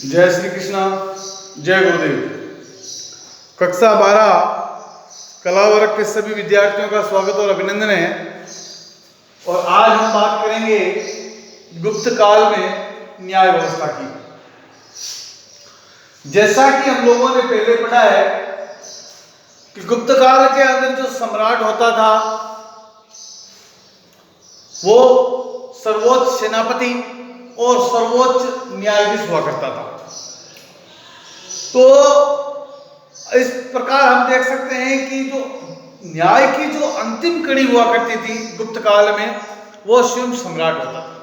जय श्री कृष्णा, जय गुरुदेव। कक्षा 12 कला वर्ग के सभी विद्यार्थियों का स्वागत और अभिनंदन है। और आज हम बात करेंगे गुप्त काल में न्याय व्यवस्था की। जैसा कि हम लोगों ने पहले पढ़ा है कि गुप्त काल के अंदर जो सम्राट होता था वो सर्वोच्च सेनापति और सर्वोच्च न्यायाधीश हुआ करता था। तो इस प्रकार हम देख सकते हैं कि जो न्याय की जो अंतिम कड़ी हुआ करती थी गुप्त काल में, वो स्वयं सम्राट होता था।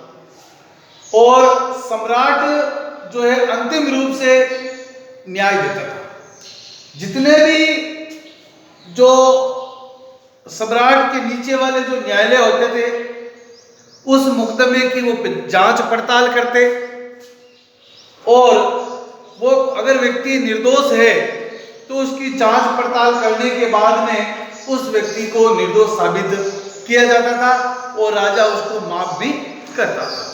और सम्राट जो है अंतिम रूप से न्याय देता था। जितने भी जो सम्राट के नीचे वाले जो न्यायालय होते थे, उस मुकदमे की वो जांच पड़ताल करते, और वो अगर व्यक्ति निर्दोष है तो उसकी जांच पड़ताल करने के बाद में उस व्यक्ति को निर्दोष साबित किया जाता था और राजा उसको माफ भी करता था।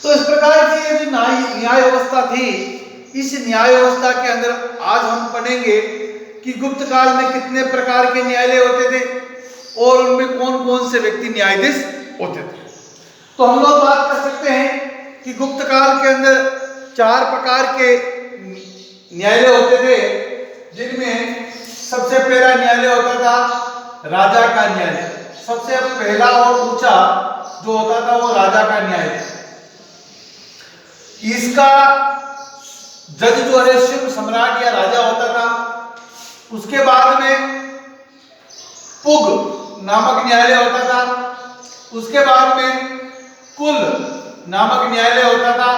तो इस प्रकार की ये जो न्याय व्यवस्था थी, इस न्याय व्यवस्था के अंदर आज हम पढ़ेंगे कि गुप्त काल में कितने प्रकार के न्यायालय होते थे और उनमें कौन कौन से व्यक्ति न्यायाधीश होते थे। तो हम लोग बात कर सकते हैं कि गुप्त काल के अंदर 4 प्रकार के न्यायालय होते थे, जिनमें सबसे पहला न्यायालय होता था राजा का न्यायालय। सबसे पहला और ऊंचा जो होता था वो राजा का न्यायालय। इसका जज जो है शिव सम्राट या राजा होता था। उसके बाद में पुग नामक न्यायालय होता था। उसके बाद में कुल नामक न्यायालय होता था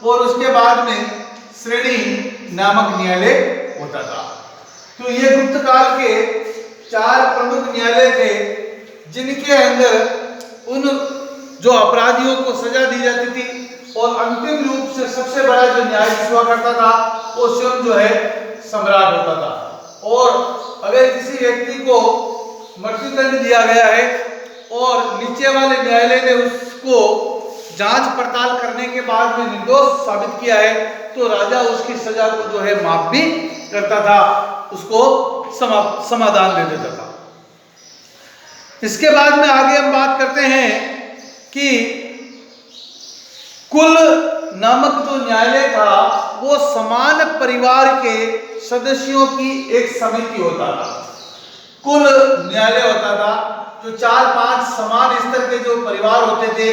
और उसके बाद में श्रेणी नामक न्यायालय होता था। तो ये गुप्त काल के 4 प्रमुख न्यायालय थे, जिनके अंदर उन जो अपराधियों को सजा दी जाती थी, और अंतिम रूप से सबसे बड़ा जो न्यायाधीश हुआ करता था वो स्वयं जो है सम्राट होता था। और अगर किसी व्यक्ति को मृत्युदंड दिया गया है और नीचे वाले न्यायालय ने उसको जांच पड़ताल करने के बाद में निर्दोष साबित किया है, तो राजा उसकी सजा को जो है माफ भी करता था, उसको समाधान दे देता था। इसके बाद में आगे हम बात करते हैं कि कुल नामक जो न्यायालय था वो समान परिवार के सदस्यों की एक समिति होता था। कुल न्यायालय होता था जो 4-5 समान स्तर के जो परिवार होते थे।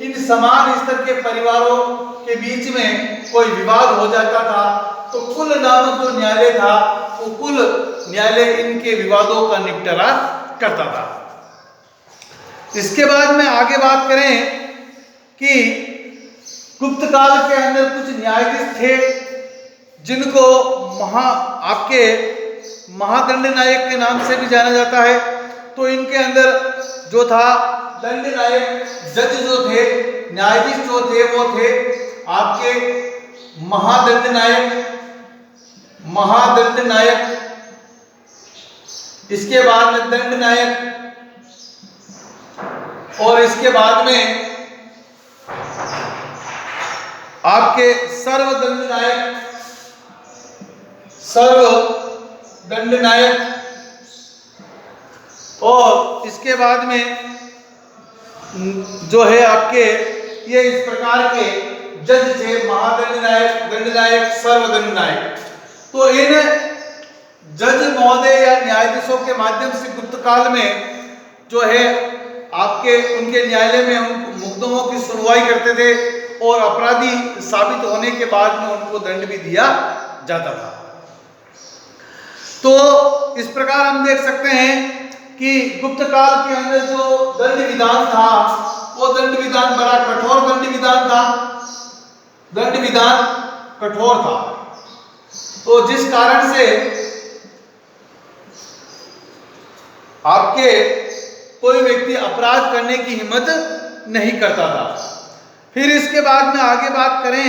इन समान स्तर के परिवारों के बीच में कोई विवाद हो जाता था तो कुल नामक जो न्यायालय था वो कुल न्यायालय इनके विवादों का निपटारा करता था। इसके बाद में आगे बात करें कि गुप्त काल के अंदर कुछ न्यायाधीश थे जिनको आपके महादंड नायक के नाम से भी जाना जाता है। तो इनके अंदर जो था दंड नायक, जज जो थे, न्यायाधीश जो थे वो थे आपके महादंड नायक, इसके बाद में दंड नायक, और इसके बाद में आपके सर्वदंड नायक, और इसके बाद में जो है आपके ये इस प्रकार के जज थे, महादंड नायक, दंड नायक, सर्वदंड नायक। तो इन जज महोदय या न्यायाधीशों के माध्यम से गुप्त काल में जो है आपके उनके न्यायालय में उन मुकदमों की सुनवाई करते थे और अपराधी साबित होने के बाद में उनको दंड भी दिया जाता था। तो इस प्रकार हम देख सकते हैं कि गुप्त काल के अंदर जो दंड विधान था वो दंड विधान बड़ा कठोर दंड विधान था। दंड विधान कठोर था, तो जिस कारण से आपके कोई व्यक्ति अपराध करने की हिम्मत नहीं करता था। फिर इसके बाद में आगे बात करें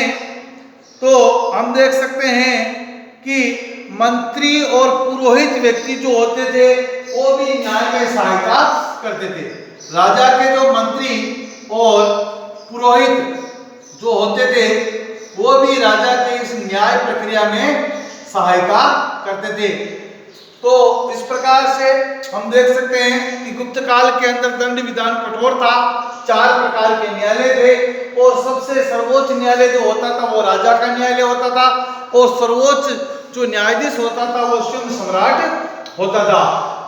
तो हम देख सकते हैं कि मंत्री और पुरोहित व्यक्ति जो होते थे वो भी न्याय में सहायता करते थे। राजा के जो मंत्री और पुरोहित जो होते थे वो भी राजा के इस न्याय प्रक्रिया में सहायता करते थे। तो इस प्रकार से हम देख सकते हैं कि गुप्त काल के अंदर दंड विधान कठोर था। 4 प्रकार के न्यायालय थे और सबसे सर्वोच्च न्यायालय जो होता था वो राजा का न्यायालय होता था और सर्वोच्च जो न्यायाधीश होता था वो स्वयं सम्राट होता था।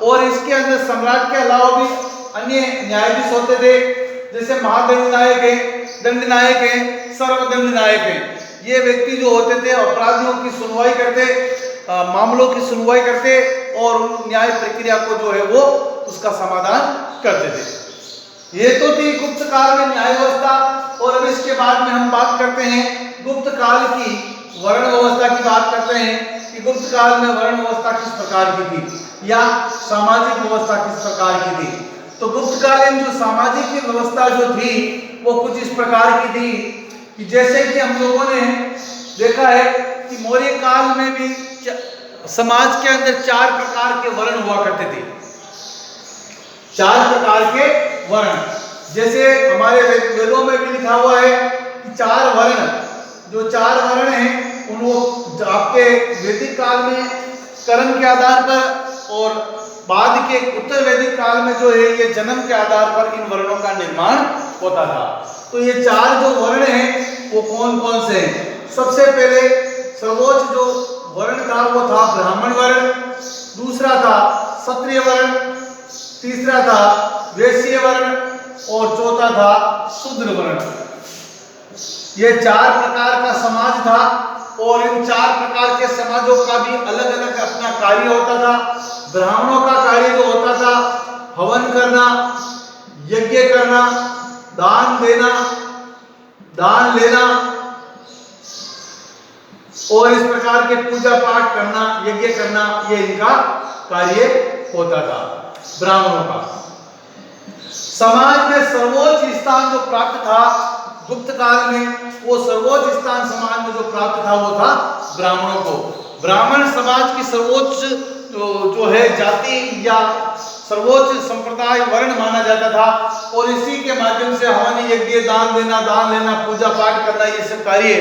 और इसके अंदर सम्राट के अलावा भी अन्य न्यायाधीश होते थे, जैसे महादंड नायक है, दंड नायक है, सर्वदंड नायक है। ये व्यक्ति जो होते थे अपराधियों की सुनवाई करते, मामलों की सुनवाई करते और न्याय प्रक्रिया को जो है वो उसका समाधान करते थे। ये तो थी गुप्त काल में न्याय व्यवस्था। और अब इसके बाद में हम बात करते हैं गुप्त काल की वर्ण व्यवस्था की बात करते हैं कि गुप्त काल में वर्ण व्यवस्था किस प्रकार की थी या सामाजिक व्यवस्था किस प्रकार की थी। तो गुप्त कालीन जो सामाजिक व्यवस्था जो थी वो कुछ इस प्रकार की थी कि जैसे कि हम लोगों ने देखा है कि मौर्य काल में भी समाज के अंदर 4 प्रकार के वर्ण हुआ करते थे। 4 प्रकार के वर्ण, जैसे हमारे वेदों में भी लिखा हुआ है कि 4 वर्ण, जो 4 वर्ण हैं उनको आपके वैदिक काल में कर्म के आधार पर और बाद के उत्तर वैदिक काल में जो है ये जन्म के आधार पर इन वर्णों का निर्माण होता था। तो ये 4 जो वर्ण हैं वो कौन कौन से हैं? सबसे पहले सर्वोच्च जो वर्ण था वो था ब्राह्मण वर्ण, दूसरा था क्षत्रिय वर्ण, तीसरा था वैश्य वर्ण और चौथा था शूद्र वर्ण। ये 4 प्रकार का समाज था और इन 4 प्रकार के समाजों का भी अलग अलग अपना कार्य होता था। ब्राह्मणों का कार्य जो होता था हवन करना, यज्ञ करना, दान देना, दान लेना और इस प्रकार के पूजा पाठ करना, यज्ञ करना, ये इनका कार्य होता था ब्राह्मणों का। समाज में सर्वोच्च स्थान जो प्राप्त था गुप्त काल में, वो सर्वोच्च स्थान समाज में जो प्राप्त था वो था ब्राह्मणों को। ब्राह्मण समाज की सर्वोच्च जो है जाति या सर्वोच्च संप्रदाय वर्ण माना जाता था और इसी के माध्यम से हवन यज्ञ, दान देना, दान लेना, पूजा पाठ करना, ये सब कार्य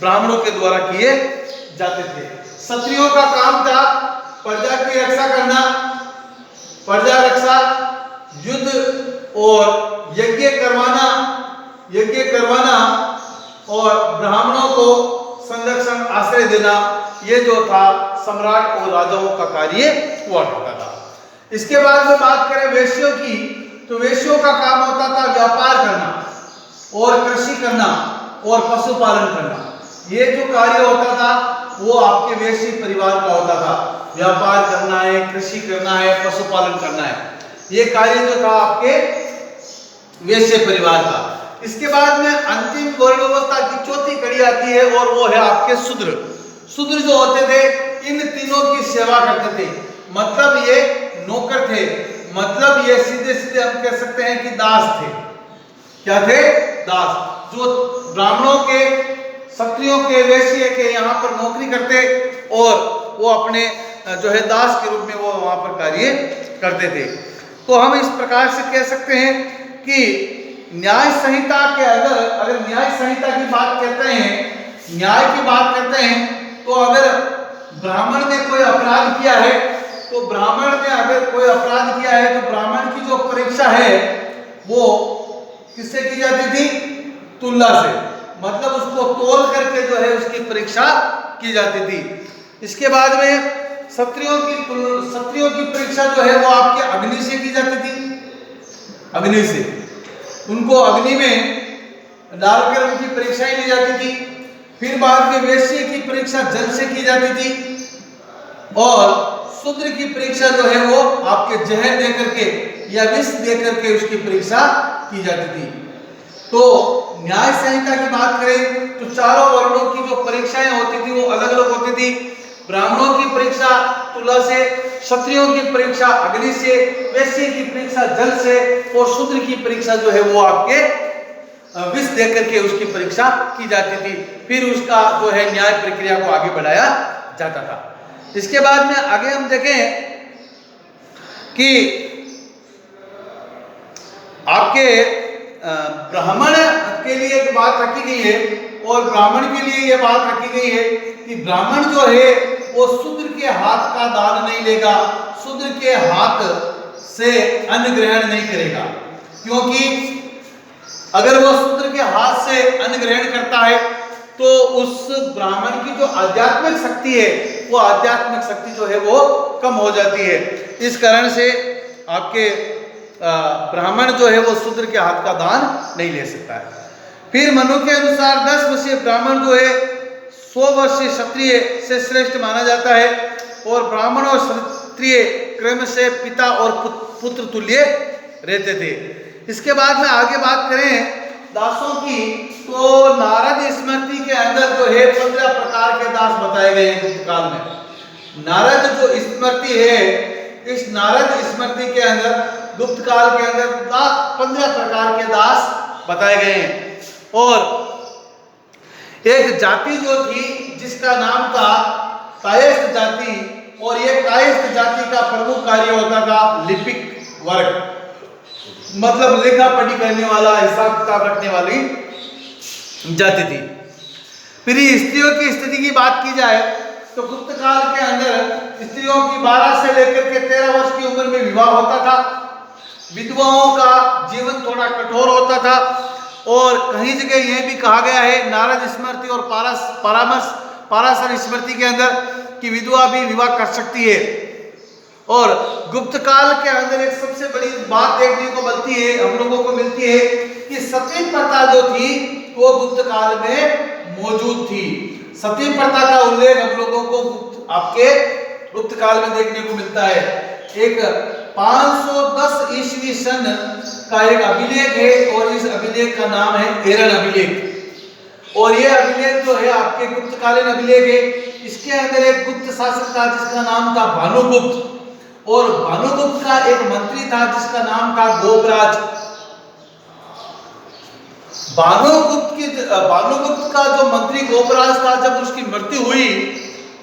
ब्राह्मणों के द्वारा किए जाते थे। क्षत्रियों का काम था प्रजा की रक्षा करना, प्रजा रक्षा, युद्ध और यज्ञ करवाना और ब्राह्मणों को संरक्षण आश्रय देना, ये जो था सम्राट और राजाओं का कार्य हुआ करता था। इसके बाद में बात करें वैश्यों की, तो वैश्यों का काम होता था व्यापार करना और कृषि करना और पशुपालन करना। ये जो कार्य होता था वो आपके वैश्य परिवार का होता था। व्यापार करना है, कृषि करना है, पशुपालन करना है, ये कार्य जो था आपके वैश्य परिवार का। इसके बाद में अंतिम वर्ण व्यवस्था की चौथी कड़ी आती है और वो है आपके शूद्र। शूद्र जो होते थे इन तीनों की सेवा करते थे, मतलब ये नौकर थे, मतलब ये सीधे सीधे हम कह सकते हैं कि दास थे। क्या थे? दास। जो ब्राह्मणों के, क्षत्रियों के, वैश्य के यहाँ पर नौकरी करते और वो अपने जो है दास के रूप में वो वहां पर कार्य करते थे। तो हम इस प्रकार से कह सकते हैं कि न्याय संहिता के अगर न्याय संहिता की बात करते हैं, न्याय की बात करते हैं, तो अगर ब्राह्मण ने कोई अपराध किया है तो ब्राह्मण ने अगर कोई अपराध किया है तो ब्राह्मण की जो परीक्षा है वो किससे की जाती थी? तुलना से, मतलब उसको तोल करके जो है उसकी परीक्षा की जाती थी। इसके बाद में क्षत्रियों की परीक्षा जो है वो आपके अग्नि से की जाती थी, अग्नि से उनको अग्नि में डालकर उनकी परीक्षाएं ली जाती थी। फिर बाद में वैश्य की परीक्षा जल से की जाती थी और शूद्र की परीक्षा जो है वो आपके जहर दे करके या विष दे करके उसकी परीक्षा की जाती थी। तो न्याय संहिता की बात करें तो चारों वर्णों की जो परीक्षाएं होती थी वो अलग अलग होती थी। ब्राह्मणों की परीक्षा तुला से, क्षत्रियों की परीक्षा अग्नि से, वैश्य की परीक्षा जल से और शूद्र की परीक्षा जो है वो आपके विष देकर के उसकी परीक्षा की जाती थी। फिर उसका जो है न्याय प्रक्रिया को आगे बढ़ाया जाता था। इसके बाद में आगे हम देखें कि आपके ब्राह्मण के लिए एक बात रखी गई है और ब्राह्मण के लिए यह बात रखी गई है कि ब्राह्मण जो है वो शूद्र के हाथ का दान नहीं लेगा, शूद्र के हाथ से अन्न ग्रहण नहीं करेगा, क्योंकि अगर वो शूद्र के हाथ से अन्न ग्रहण करता है तो उस ब्राह्मण की जो आध्यात्मिक शक्ति है, वो आध्यात्मिक शक्ति जो है वो कम हो जाती है। इस कारण से आपके ब्राह्मण जो है वो शूद्र के हाथ का दान नहीं ले सकता है। फिर मनु के अनुसार 10 वर्षीय ब्राह्मण जो है 100 वर्षीय क्षत्रिय से श्रेष्ठ माना जाता है, और ब्राह्मण और क्षत्रिय क्रम से पिता और पुत्र तुल्य रहते थे। इसके बाद में आगे बात करें दासों की, तो नारद स्मृति के अंदर जो है 15 प्रकार के दास बताए गए हैं गुप्त काल में। नारद जो स्मृति है, इस नारद स्मृति के अंदर गुप्त काल के अंदर 15 प्रकार के दास बताए गए हैं। और एक जाति जो थी जिसका नाम था कायस्थ जाति, और ये कायस्थ जाति का प्रमुख कार्य होता था लिपिक वर्ग, मतलब लिखा पढ़ी करने वाला, हिसाब किताब रखने वाली जाति थी। फिर स्त्रियों की स्थिति की बात की जाए तो गुप्त काल के अंदर स्त्रियों की 12 से लेकर के 13 वर्ष की उम्र में विवाह होता था। विधवाओं का जीवन थोड़ा कठोर होता था, और कहीं जगह यह भी कहा गया है नारद स्मृति और पाराशर स्मृति के अंदर कि विधवा भी विवाह कर सकती है। और गुप्त काल के अंदर एक सबसे बड़ी बात देखने को मिलती है, हम लोगों को मिलती है कि सती प्रथा जो थी वो गुप्त काल में मौजूद थी। सती प्रथा का उल्लेख हम लोगों को आपके गुप्त काल में देखने को मिलता है। एक 510 ईस्वी सन का एक अभिलेख है, और इस अभिलेख का नाम है एरन अभिलेख, और यह अभिलेख जो है आपके गुप्तकालीन अभिलेख है। इसके अंदर एक गुप्त शासक था जिसका नाम था भानुगुप्त, और भानुगुप्त का एक मंत्री था जिसका नाम था गोपराज। भानुगुप्त का जो मंत्री गोपराज था, जब उसकी मृत्यु हुई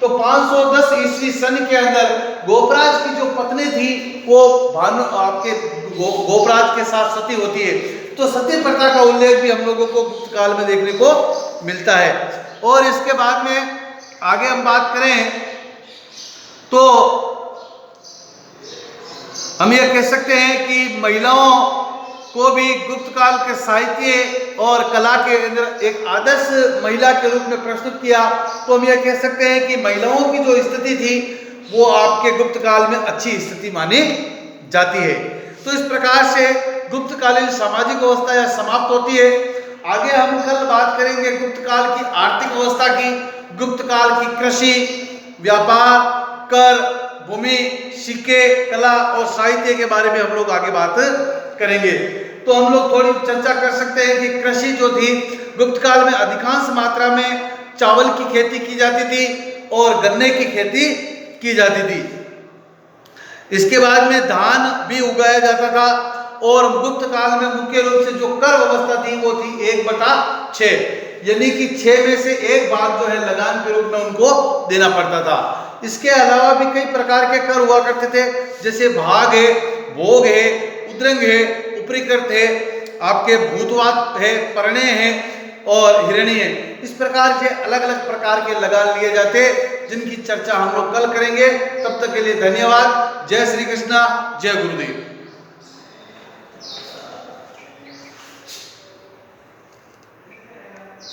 तो 510 ईस्वी सन के अंदर गोपराज की जो पत्नी थी वो गोपराज के साथ सती होती है। तो सती प्रथा का उल्लेख भी हम लोगों को गुप्त काल में देखने को मिलता है। और इसके बाद में आगे हम बात करें तो हम यह कह सकते हैं कि महिलाओं को भी गुप्त काल के साहित्य और कला के अंदर एक आदर्श महिला के रूप में प्रस्तुत किया। तो हम यह कह सकते हैं कि महिलाओं की जो स्थिति थी वो आपके गुप्त काल में अच्छी स्थिति मानी जाती है। तो इस प्रकार से गुप्तकालीन सामाजिक व्यवस्था यह समाप्त होती है। आगे हम कल बात करेंगे गुप्त काल की आर्थिक व्यवस्था की, गुप्त काल की कृषि, व्यापार, कर, भूमि, सिक्के, कला और साहित्य के बारे में हम लोग आगे बात करेंगे। तो हम लोग थोड़ी चर्चा कर सकते हैं कि कृषि जो थी गुप्त काल में अधिकांश मात्रा में चावल की खेती की जाती थी और गन्ने की खेती की जाती थी। इसके बाद में धान भी उगाया जाता था, और गुप्त काल में मुख्य रूप से जो कर व्यवस्था थी वो थी 1/6, यानी कि 6 में से 1 भाग जो है लगान के रूप में उनको देना पड़ता था। इसके अलावा भी कई प्रकार के कर हुआ करते थे, जैसे भाग है, भोग है, उद्रंग है, उपरिकृत है, आपके भूतवात है, परणे है और हिरणी है। इस प्रकार के अलग अलग प्रकार के लगान लिए जाते, जिनकी चर्चा हम लोग कल करेंगे। तब तक के लिए धन्यवाद। जय श्री कृष्णा, जय गुरुदेव।